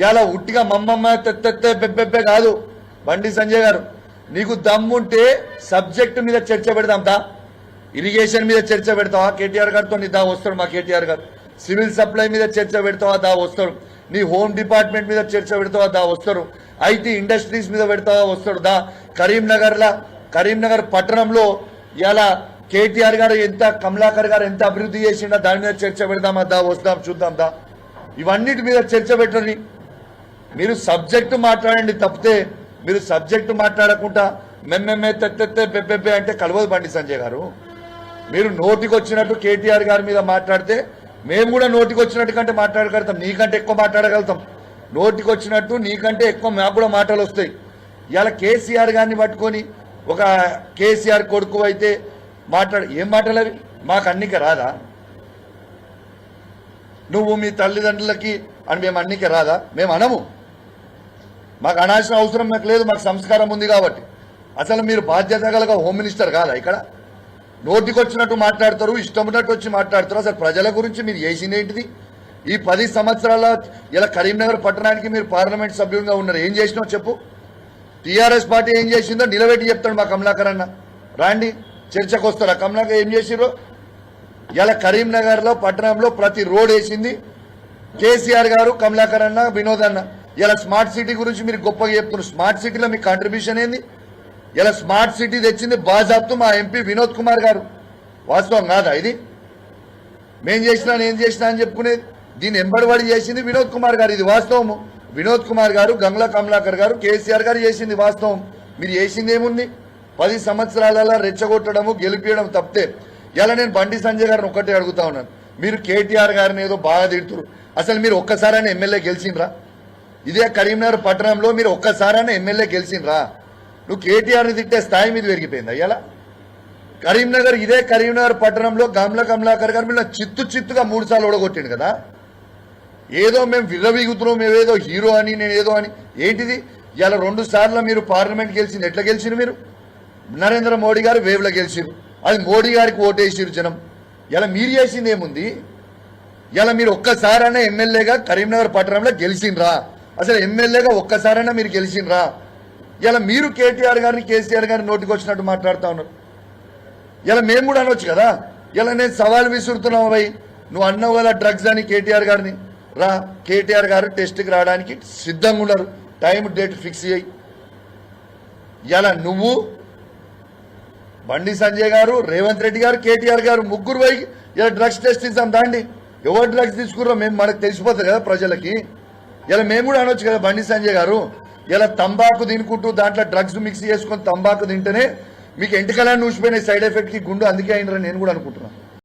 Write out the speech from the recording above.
ఇలా ఉట్టిగా మమ్మమ్మ తెత్తే పెబ్బెబ్బే కాదు. బండి సంజయ్ గారు, నీకు దమ్ముంటే సబ్జెక్టు మీద చర్చ పెడదాం దా. ఇరిగేషన్ మీద చర్చ పెడతావా? కేటీఆర్ గారితో నీ దా వస్తాడు మా కేటీఆర్ గారు. సివిల్ సప్లై మీద చర్చ పెడతావా? దా వస్తాడు. నీ హోమ్ డిపార్ట్మెంట్ మీద చర్చ పెడతావా? దా వస్తాడు. ఐటీ ఇండస్ట్రీస్ మీద పెడతావా? వస్తాడు దా. కరీంనగర్ పట్టణంలో ఇలా కేటీఆర్ గారు ఎంత, కమలాకర్ గారు ఎంత అభివృద్ధి చేసిండా దాని మీద చర్చ పెడదామా? దా వస్తాం చూద్దాం దా. ఇవన్నిటి మీద చర్చ పెట్టండి. మీరు సబ్జెక్టు మాట్లాడండి. తప్పితే మీరు సబ్జెక్టు మాట్లాడకుండా మెమ్మెమ్మే తెత్తెత్తే పెబ్బెబ్బే అంటే కలవదు బండి సంజయ్ గారు. మీరు నోటికి వచ్చినట్టు కేటీఆర్ గారి మీద మాట్లాడితే మేము కూడా నోటికి వచ్చినట్టు కంటే మాట్లాడగలుగుతాం, నీకంటే ఎక్కువ మాట్లాడగలుగుతాం. నోటికి వచ్చినట్టు నీకంటే ఎక్కువ మాకు కూడా మాటలు వస్తాయి. ఇలా కేసీఆర్ గారిని పట్టుకొని ఒక కేసీఆర్ కొడుకు అయితే ఏం మాటలు అవి? మాకు అన్నిక రాదా? నువ్వు మీ తల్లిదండ్రులకి అని మేము అన్నిక రాదా? మేము అనము. మాకు అనాల్సిన అవసరం మాకు లేదు. మాకు సంస్కారం ఉంది కాబట్టి. అసలు మీరు బాధ్యత గల హోమ్ మినిస్టర్ కాదా? ఇక్కడ నోటికి వచ్చినట్టు మాట్లాడతారు, ఇష్టం ఉన్నట్టు వచ్చి మాట్లాడతారు. అసలు ప్రజల గురించి మీరు చేసింది ఏంటిది? ఈ 10 సంవత్సరాల ఇలా కరీంనగర్ పట్టణానికి మీరు పార్లమెంట్ సభ్యులుగా ఉన్నారు. ఏం చేసినావు చెప్పు. టీఆర్ఎస్ పార్టీ ఏం చేసిందో నిలబెట్టి చెప్తాడు మా కమలాకర్ అన్న. రాండి చర్చకు వస్తారా? కమలాకర్ ఏం చేసిరో. ఇలా కరీంనగర్లో పట్టణంలో ప్రతి రోడ్ వేసింది కేసీఆర్ గారు, కమలాకర్ అన్న, వినోద్ అన్న. ఇలా స్మార్ట్ సిటీ గురించి మీరు గొప్పగా చెప్తున్నారు. స్మార్ట్ సిటీలో మీ కాంట్రిబ్యూషన్ ఏంది? ఇలా స్మార్ట్ సిటీ తెచ్చింది బాజాబ్తు మా ఎంపీ వినోద్ కుమార్ గారు. వాస్తవం కాదా ఇది? మేం చేసినా నేను చేసినా అని చెప్పుకునేది. దీన్ని ఎంబడివాడి చేసింది వినోద్ కుమార్ గారు. ఇది వాస్తవము. వినోద్ కుమార్ గారు, గంగ్లా కమలాకర్ గారు, కేసీఆర్ గారు చేసింది వాస్తవం. మీరు చేసింది ఏముంది? 10 సంవత్సరాలలో రెచ్చగొట్టడము, గెలిపించడం తప్పితే. ఇలా నేను బండి సంజయ్ గారిని ఒక్కటే అడుగుతా ఉన్నాను. మీరు కేటీఆర్ గారిని ఏదో బాగా తిడుతురు. అసలు మీరు ఒక్కసారైనా ఎమ్మెల్యే గెలిచిండ్రా? ఇదే కరీంనగర్ పట్టణంలో మీరు ఒక్కసారైనా ఎమ్మెల్యే గెలిచిండ్రా? నువ్వు కేటీఆర్ని తిట్టే స్థాయి మీద పెరిగిపోయింది. అయ్యాలా ఇదే కరీంనగర్ పట్టణంలో గంగ్లా కమలాకర్ గారు మీరు చిత్తుగా 3 సార్లు ఓడగొట్టిండు కదా. ఏదో మేము విర్రవీగుతున్నాం, మేమేదో హీరో అని, నేను ఏదో అని. ఏంటిది? ఇలా 2 సార్లు మీరు పార్లమెంట్ గెలిచింది. ఎట్లా గెలిచిండ్రు మీరు? నరేంద్ర మోడీ గారు వేవ్లో గెలిచిరు. అది మోడీ గారికి ఓటేసిరు జనం. ఇలా మీరు చేసింది ఏముంది? ఇలా మీరు ఒక్కసారైనా ఎమ్మెల్యేగా కరీంనగర్ పట్టణంలో గెలిచిండ్రా? అసలు ఎమ్మెల్యేగా ఒక్కసారైనా మీరు గెలిచిండ్రా? ఇలా మీరు కేటీఆర్ గారిని, కేసీఆర్ గారిని నోటికి వచ్చినట్టు మాట్లాడుతూ ఉన్నారు. ఇలా మేము కూడా అనొచ్చు కదా. ఇలా నేను సవాల్ విసురుతున్నావు భయ్. నువ్వు అన్నావు కదా డ్రగ్స్ అని కేటీఆర్ గారిని. రా, కేటీఆర్ గారు టెస్ట్కి రావడానికి సిద్ధంగా ఉన్నారు. టైం డేట్ ఫిక్స్ చేయి. ఇలా నువ్వు, బండి సంజయ్ గారు, రేవంత్ రెడ్డి గారు, కేటీఆర్ గారు ముగ్గురు పోయి ఇలా డ్రగ్స్ టెస్ట్ ఇద్దాం దాండి. ఎవరు డ్రగ్స్ తీసుకుర్రో మేము మనకు తెలిసిపోతుంది కదా ప్రజలకి. ఇలా మేము కూడా అనొచ్చు కదా బండి సంజయ్ గారు. ఇలా తంబాకు తినుకుంటూ దాంట్లో డ్రగ్స్ మిక్స్ చేసుకొని తంబాకు తింటేనే మీకు ఎంటికలా నూసిపోయిన సైడ్ ఎఫెక్ట్కి గుండు అందుకే అయినరని నేను కూడా అనుకుంటున్నాను.